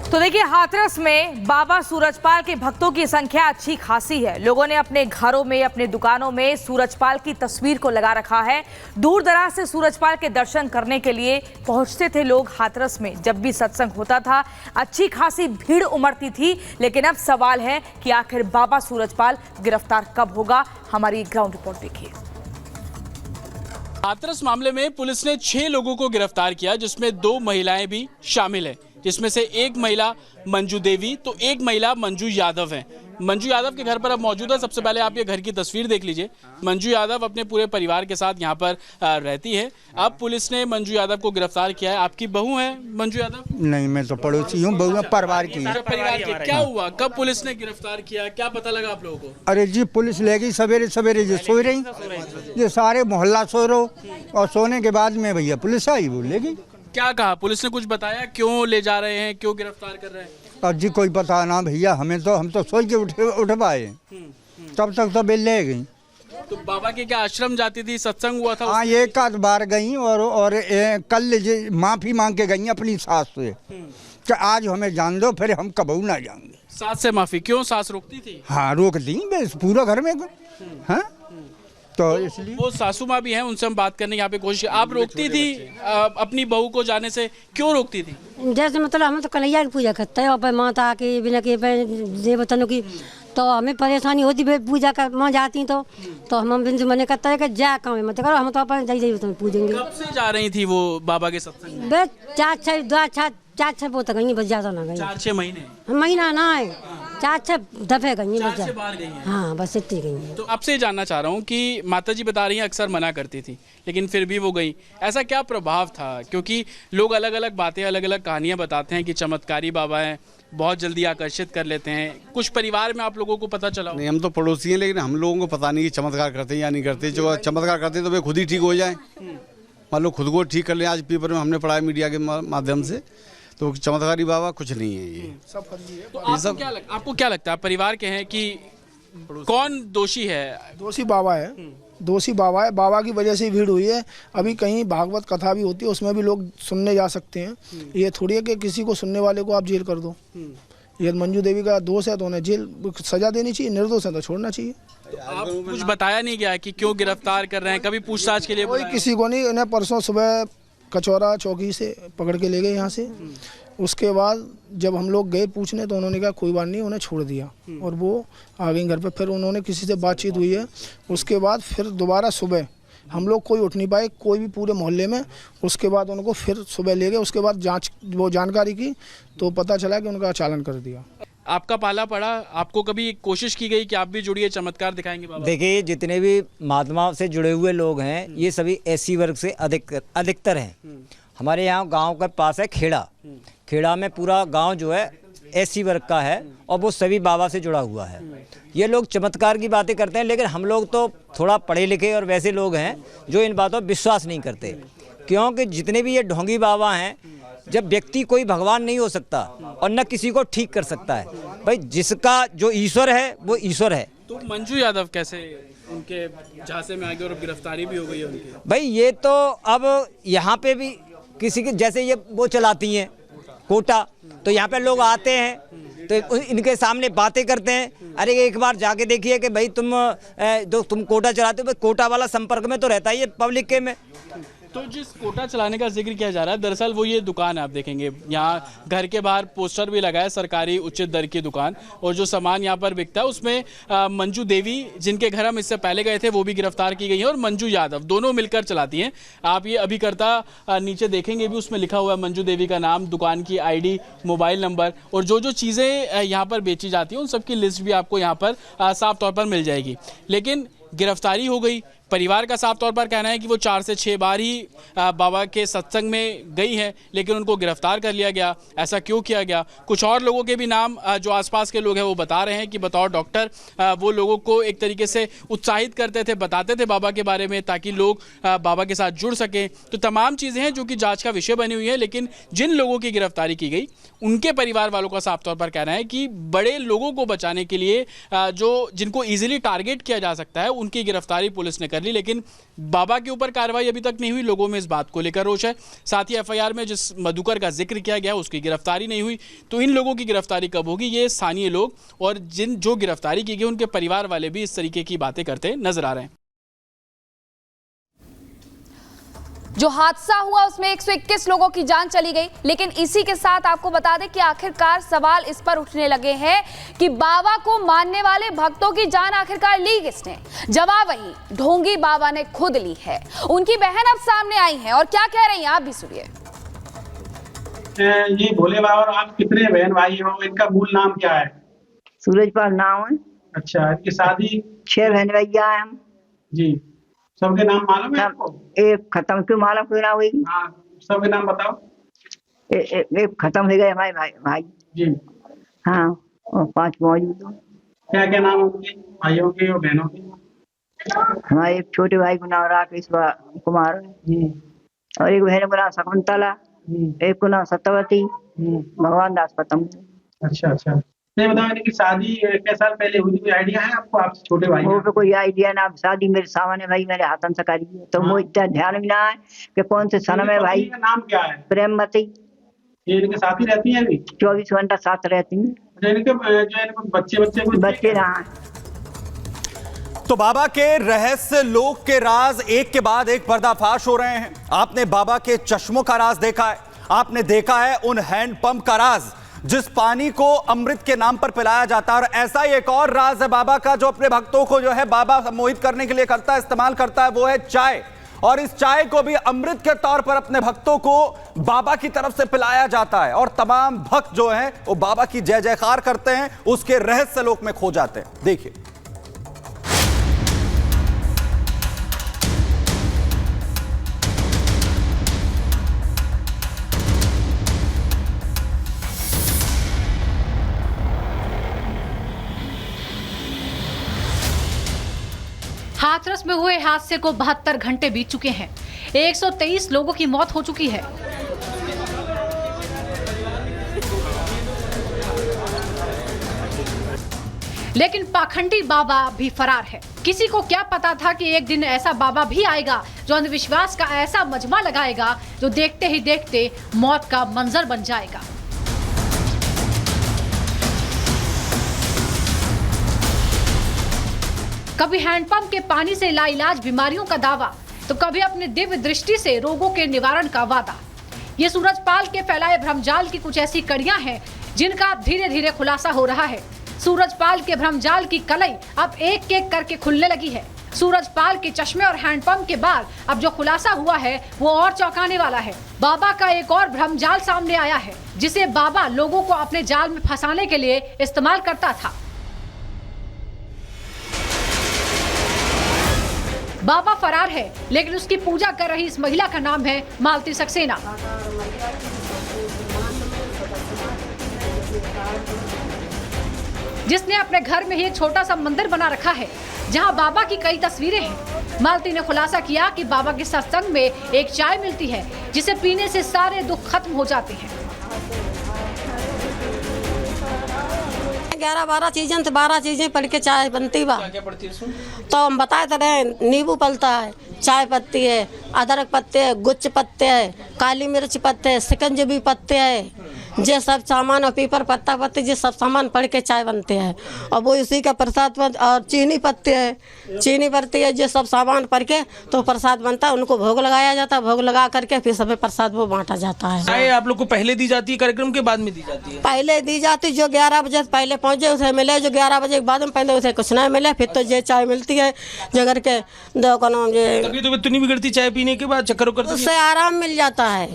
तो देखिए, हाथरस में बाबा सूरजपाल के भक्तों की संख्या अच्छी खासी है। लोगों ने अपने घरों में, अपने दुकानों में सूरजपाल की तस्वीर को लगा रखा है। दूर दराज से सूरजपाल के दर्शन करने के लिए पहुंचते थे लोग हाथरस में। जब भी सत्संग होता था अच्छी खासी भीड़ उमड़ती थी। लेकिन अब सवाल है कि आखिर बाबा सूरजपाल गिरफ्तार कब होगा। हमारी ग्राउंड रिपोर्ट देखिए। हाथरस मामले में पुलिस ने 6 लोगों को गिरफ्तार किया, जिसमें 2 महिलाएं भी शामिल हैं, जिसमें से एक महिला मंजू देवी तो एक महिला मंजू यादव है। मंजू यादव के घर पर अब मौजूद है। सबसे पहले आप ये घर की तस्वीर देख लीजिए। मंजू यादव अपने पूरे परिवार के साथ यहाँ पर रहती है। अब पुलिस ने मंजू यादव को गिरफ्तार किया है। आपकी बहू है मंजू यादव? नहीं, मैं तो पड़ोसी हूँ, बहू परिवार की है। परिवार की क्या हुआ, कब पुलिस ने गिरफ्तार किया, क्या पता लगा आप लोगों को? अरे जी, पुलिस ले गई सवेरे सवेरे, जो सो रही, जो सारे मोहल्ला सो रहो, और सोने के बाद में भैया पुलिस आई, वो ले गई। क्या कहा पुलिस ने, कुछ बताया क्यों ले जा रहे हैं, क्यों गिरफ्तार कर रहे हैं? और जी कोई पता ना भैया, हम तो सोच के उठ पाए, तब तक तो बिल ले गई। तो बाबा के क्या आश्रम जाती थी, सत्संग हुआ था? हाँ, एक आध बार गई और कल माफी मांग के गई अपनी सास से कि आज हमें जान दो, फिर हम कबू ना जाएंगे। सास से माफी क्यों? सास रोकती थी? हाँ, रोक दी बस पूरा घर में। हाँ, तो इसलिए वो सासू माँ भी हैं, उनसे हम बात करने यहाँ पे कोशिश। आप रोकती थी अपनी बहू को जाने से, क्यों रोकती थी? जैसे मतलब हम तो कन्हैया की पूजा करते हैं, और माता की बिना के देवतनों की, तो हमें परेशानी होती पूजा कर माँ जाती तो हम बिंदु मने करता है कि जा काम मत करो, हम तो अपन देवतन पूजेंगे। कब से जा रही थी वो बाबा के सत्संग में? बस 4-6 वो तक गई, बस ज्यादा ना गई। 4-6 महीने? महीना ना है, 4-6 दफे गई, बस 4 बार गई हैं। हाँ, बस इतनी गई। तो आपसे जानना चाह रहा हूँ कि माताजी बता रही हैं अक्सर मना करती थी, लेकिन फिर भी वो गई। ऐसा क्या प्रभाव था? क्योंकि लोग अलग अलग बातें, अलग अलग कहानियाँ बताते हैं कि चमत्कारी बाबा हैं, बहुत जल्दी आकर्षित कर लेते हैं। कुछ परिवार में आप लोगों को पता चला? नहीं, हम तो पड़ोसी हैं, लेकिन हम लोगों को पता नहीं कि चमत्कार करते हैं या नहीं करते। जो चमत्कार करते हैं तो वे खुद ही ठीक हो जाएं, मान लो खुद को ठीक कर लें। आज पेपर में हमने पढ़ा है मीडिया के माध्यम से, तो चमत्कारी बाबा कुछ नहीं है, ये सब फर्जी है। तो आपको क्या लगता है, परिवार के हैं कि कौन दोषी है? दोषी बाबा है, दोषी बाबा है। बाबा की वजह से भीड़ हुई है। अभी कहीं भागवत कथा भी होती है, उसमें भी लोग सुनने जा सकते हैं। ये थोड़ी है कि किसी को सुनने वाले को आप जेल कर दो। ये मंजू देवी का दोष है तो उन्हें जेल सजा देनी चाहिए, निर्दोष है तो छोड़ना चाहिए। आप कुछ बताया नहीं गया कि क्यों गिरफ्तार कर रहे हैं? कभी पूछताछ के लिए कोई किसी को नहीं। इन्हें परसों सुबह कचौरा चौकी से पकड़ के ले गए यहाँ से। उसके बाद जब हम लोग गए पूछने तो उन्होंने कहा कोई बात नहीं, उन्हें छोड़ दिया और वो आ गई घर पे। फिर उन्होंने किसी से बातचीत हुई है, उसके बाद फिर दोबारा सुबह हम लोग कोई उठ नहीं पाए, कोई भी पूरे मोहल्ले में। उसके बाद उनको फिर सुबह ले गए। उसके बाद जांच वो जानकारी की तो पता चला कि उनका चालान कर दिया। आपका पाला पड़ा, आपको कभी कोशिश की गई कि आप भी जुड़िए, चमत्कार दिखाएंगे बाबा? देखिए, जितने भी महात्माओं से जुड़े हुए लोग हैं, ये सभी एससी वर्ग से अधिकतर हैं। हमारे यहाँ गांव के पास है खेड़ा में पूरा गांव जो है एससी वर्ग का है, और वो सभी बाबा से जुड़ा हुआ है। ये लोग चमत्कार की बातें करते हैं, लेकिन हम लोग तो थोड़ा पढ़े लिखे और वैसे लोग हैं जो इन बातों पर विश्वास नहीं करते। क्योंकि जितने भी ये ढोंगी बाबा हैं, जब व्यक्ति कोई भगवान नहीं हो सकता और न किसी को ठीक कर सकता है। भाई, जिसका जो ईश्वर है वो ईश्वर है। तो मंजू यादव कैसे उनके झांसे में आ गए और गिरफ्तारी भी हो गई है उनकी? भाई, ये तो अब यहाँ पे भी किसी के जैसे ये वो चलाती हैं कोटा, तो यहाँ पे लोग आते हैं तो इनके सामने बातें करते हैं। अरे एक बार जाके देखिए कि भाई तुम कोटा चलाते हो, कोटा वाला संपर्क में तो रहता ही है पब्लिक के में। तो जिस कोटा चलाने का जिक्र किया जा रहा है, दरअसल वो ये दुकान है। आप देखेंगे यहाँ घर के बाहर पोस्टर भी लगा है, सरकारी उचित दर की दुकान, और जो सामान यहाँ पर बिकता है उसमें मंजू देवी, जिनके घर हम इससे पहले गए थे, वो भी गिरफ्तार की गई है, और मंजू यादव, दोनों मिलकर चलाती हैं। आप ये अभिकर्ता नीचे देखेंगे भी, उसमें लिखा हुआ है मंजू देवी का नाम, दुकान की ID, मोबाइल नंबर, और जो चीज़ें यहाँ पर बेची जाती हैं उन सबकी लिस्ट भी आपको यहाँ पर साफ तौर पर मिल जाएगी। लेकिन गिरफ्तारी हो गई। परिवार का साफ तौर पर कहना है कि वो 4 से 6 बार ही बाबा के सत्संग में गई हैं, लेकिन उनको गिरफ्तार कर लिया गया। ऐसा क्यों किया गया? कुछ और लोगों के भी नाम जो आसपास के लोग हैं वो बता रहे हैं कि बतौर डॉक्टर वो लोगों को एक तरीके से उत्साहित करते थे, बताते थे बाबा के बारे में, ताकि लोग बाबा के साथ जुड़ सकें। तो तमाम चीज़ें हैं जो कि जाँच का विषय बनी हुई है। लेकिन जिन लोगों की गिरफ्तारी की गई, उनके परिवार वालों का साफ तौर पर कहना है कि बड़े लोगों को बचाने के लिए जिनको ईजिली टारगेट किया जा सकता है, उनकी गिरफ्तारी पुलिस ने कर ली, लेकिन बाबा के ऊपर कार्रवाई अभी तक नहीं हुई। लोगों में इस बात को लेकर रोष है। साथ ही एफआईआर में जिस मधुकर का जिक्र किया गया उसकी गिरफ्तारी नहीं हुई, तो इन लोगों की गिरफ्तारी कब होगी? ये स्थानीय लोग और जो गिरफ्तारी की गई उनके परिवार वाले भी इस तरीके की बातें करते नजर आ रहे हैं। जो हादसा हुआ उसमें 121 लोगों की जान चली गई, लेकिन इसी के साथ आपको बता दें कि आखिरकार सवाल इस पर उठने लगे हैं कि बाबा को मानने वाले भक्तों की जान आखिरकार ली किसने? जवाब वही ढोंगी बाबा ने खुद ली है। उनकी बहन अब सामने आई है और क्या कह रही हैं आप भी सुनिए। जी भोले बाबा, और आप कितने बहन भाई हो? इनका मूल नाम क्या है? सूरजपाल नाम है। अच्छा, इनकी शादी? 6 बहन भैया है हम जी। सबके नाम मालूम है आपको? एक खत्म क्यों मालूम क्यों ना हुई? हाँ, सबके नाम बताओ। एक खत्म हो गए हमारे भाई जी। हाँ, और 5 मौजूद। क्या क्या नाम है उनके भाइयों के और बहनों के? हमारे एक छोटे भाई को नाम राकेश कुमार और एक बहन को नाम शकुंतला, एक को नाम सत्यवती, भगवान दास खत्म। अच्छा अच्छा, नहीं बताओ इनकी शादी कितने साल पहले हुई? कोई आइडिया है आपको? आप छोटे भाई वो पे कोई आइडिया ना। शादी मेरे सामने भाई मेरे हाथन से करी है, तो मुझे इतना ध्यान भी ना है कि कौन से सन में भाई। नाम क्या है? प्रेमवती। ये इनके साथ ही रहती है अभी? 24 घंटा साथ रहती है। इनके बच्चे रहा। तो बाबा के रहस्य लोक के राज एक के बाद एक पर्दाफाश हो रहे हैं। आपने बाबा के चश्मों का राज देखा है, आपने देखा है उन हैंडपंप का राज जिस पानी को अमृत के नाम पर पिलाया जाता है। और ऐसा ही एक और राज है बाबा का जो अपने भक्तों को जो है बाबा मोहित करने के लिए करता है, इस्तेमाल करता है, वो है चाय। और इस चाय को भी अमृत के तौर पर अपने भक्तों को बाबा की तरफ से पिलाया जाता है और तमाम भक्त जो हैं वो बाबा की जय जयकार करते हैं, उसके रहस्य लोक में खो जाते हैं। देखिए हाथरस में हुए हादसे को 72 घंटे बीत चुके हैं। 123 लोगों की मौत हो चुकी है। लेकिन पाखंडी बाबा भी फरार है। किसी को क्या पता था कि एक दिन ऐसा बाबा भी आएगा जो अंधविश्वास का ऐसा मजमा लगाएगा जो देखते ही देखते मौत का मंजर बन जाएगा। कभी हैंडपंप के पानी से लाइलाज बीमारियों का दावा, तो कभी अपने दिव्य दृष्टि से रोगों के निवारण का वादा। ये सूरजपाल के फैलाए भ्रमजाल की कुछ ऐसी कड़ियां हैं जिनका अब धीरे धीरे खुलासा हो रहा है। सूरजपाल के भ्रमजाल की कलई अब एक एक करके खुलने लगी है। सूरजपाल के चश्मे और हैंडपंप के बाद अब जो खुलासा हुआ है वो और चौंकाने वाला है। बाबा का एक और भ्रमजाल सामने आया है जिसे बाबा लोगों को अपने जाल में फंसाने के लिए इस्तेमाल करता था। बाबा फरार है, लेकिन उसकी पूजा कर रही इस महिला का नाम है मालती सक्सेना। जिसने अपने घर में ही एक छोटा सा मंदिर बना रखा है जहां बाबा की कई तस्वीरें हैं। मालती ने खुलासा किया कि बाबा के सत्संग में एक चाय मिलती है जिसे पीने से सारे दुख खत्म हो जाते हैं। 11-12 चीजें तो 12 चीजें पढ़ के चाय बनती बा। क्या पड़ती है? तो हम बताए तो रहे, नींबू पलता है, चाय पत्ती है, अदरक पत्ते है, गुच्च पत्ते है, काली मिर्च पत्ते है, शिकंजी पत्ते है, ये सब सामान और पीपर पत्ता पत्ते ये सब सामान पड़ के चाय बनते हैं। और वो इसी का प्रसाद और चीनी पत्ते है, चीनी पड़ती है, ये सब सामान पड़ के तो प्रसाद बनता है। उनको भोग लगाया जाता है, भोग लगा करके फिर सब प्रसाद वो बांटा जाता है। चाय आप लोग को पहले दी जाती है कार्यक्रम के बाद में दी जाती है? पहले दी जाती, जो 11 बजे पहले पहुंचे उसे मिले, जो 11 बजे के बाद में पहले उसे कुछ नहीं मिले, फिर तो ये चाय मिलती है जो करके तबीयत नहीं बिगड़ती चाय पीने के बाद? चक्कर उससे आराम मिल जाता है।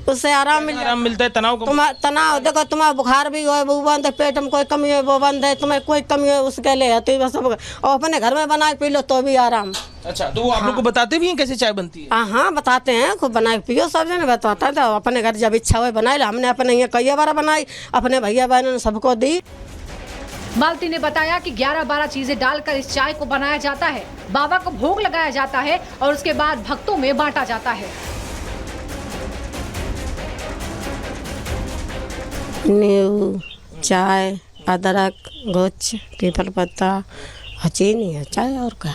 उससे आराम मिलता है। तनाव देखो, तुम्हारा बुखार भी हो वो बंद है, पेट में कोई कमी है वो बंद है, तुम्हें कोई कमी है उसके लिए तो बस और अपने घर में बना के पी लो तो भी आराम। अच्छा, तो वो आप लोग को बताते भी हैं कैसे चाय बनती है? हाँ बताते हैं, खूब बना के पियो, सब जने बताता है। तो अपने घर जब इच्छा हुई बनाई, हमने अपने यहाँ कई बार बनाई, अपने भैया बहनों ने सबको दी। मालती ने बताया कि 11-12 चीजें डालकर इस चाय को बनाया जाता है, बाबा को भोग लगाया जाता है और उसके बाद भक्तों में बांटा जाता है। नींबू, चाय, अदरक, गुच्छ, पीपल पत्ता और चीनी है चाय और क्या।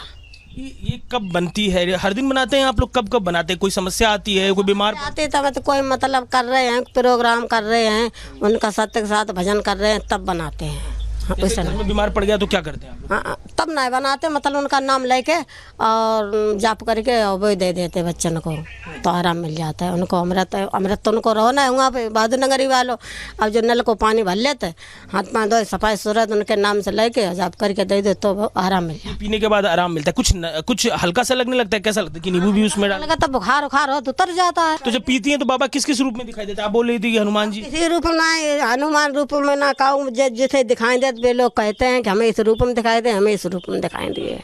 ये कब बनती है? हर दिन बनाते हैं आप लोग? कब कब बनाते हैं? कोई समस्या आती है, कोई बीमार आते तब तो कोई मतलब कर रहे हैं, प्रोग्राम कर रहे हैं, उनका सत्य के साथ भजन कर रहे हैं, तब बनाते हैं। हाँ, जैसे घर में बीमार पड़ गया तो क्या करते हैं आप लोग? हाँ, तब नहीं बनाते, मतलब उनका नाम लेके और जाप करके और वो दे देते बच्चन को, तो आराम मिल जाता है उनको। अमृत अमृत तो उनको रोना है वहाँ पे बहादुर नगरी वालों। अब जो नल को पानी भर लेते, हाथ पाँव धोए, सफाई सूरत उनके नाम से लेके जाप करके दे दे तो आराम मिल जाता पीने के बाद आराम मिलता है? कुछ हल्का सा लगने लगता है? कैसा लगता है कि नींबू भी उसमें डाल? है। तब बुखार उखार हो तो उतर जाता है। तो जब पीती हैं तो बाबा किस किस रूप में दिखाई देता है? आप बोल रही थी कि हनुमान जी। किसी रूप में, हनुमान रूप में ना काऊ जैसे दिखाई देते वे लोग कहते हैं कि हमें इस रूप में दिखाई दे, हमें इस रूप में दिखाई दिए।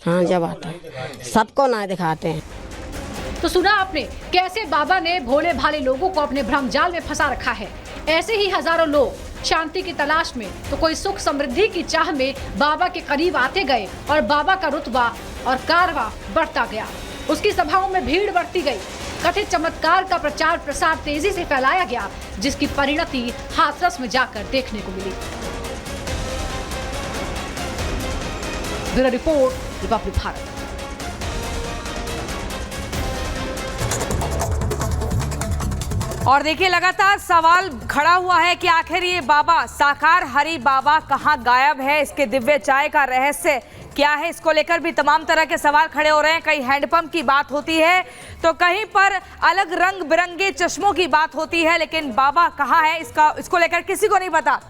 हाँ, जब आता है सबको ना दिखाते हैं। तो सुना आपने कैसे बाबा ने भोले भाले लोगों को अपने भ्रम जाल में फंसा रखा है। ऐसे ही हजारों लोग शांति की तलाश में तो कोई सुख समृद्धि की चाह में बाबा के करीब आते गए और बाबा का रुतबा और कारवा बढ़ता गया। उसकी सभाओं में भीड़ बढ़ती गई। कथित चमत्कार का प्रचार प्रसार तेजी से फैलाया गया, जिसकी परिणति हाथरस में जाकर देखने को मिली। Bureau report, Republic Bharat. और देखिए, लगातार सवाल खड़ा हुआ है कि आखिर ये बाबा साकार हरि बाबा कहां गायब है? इसके दिव्य चाय का रहस्य क्या है? इसको लेकर भी तमाम तरह के सवाल खड़े हो रहे हैं। कहीं हैंडपंप की बात होती है तो कहीं पर अलग रंग बिरंगे चश्मों की बात होती है, लेकिन बाबा कहाँ है इसको लेकर किसी को नहीं पता।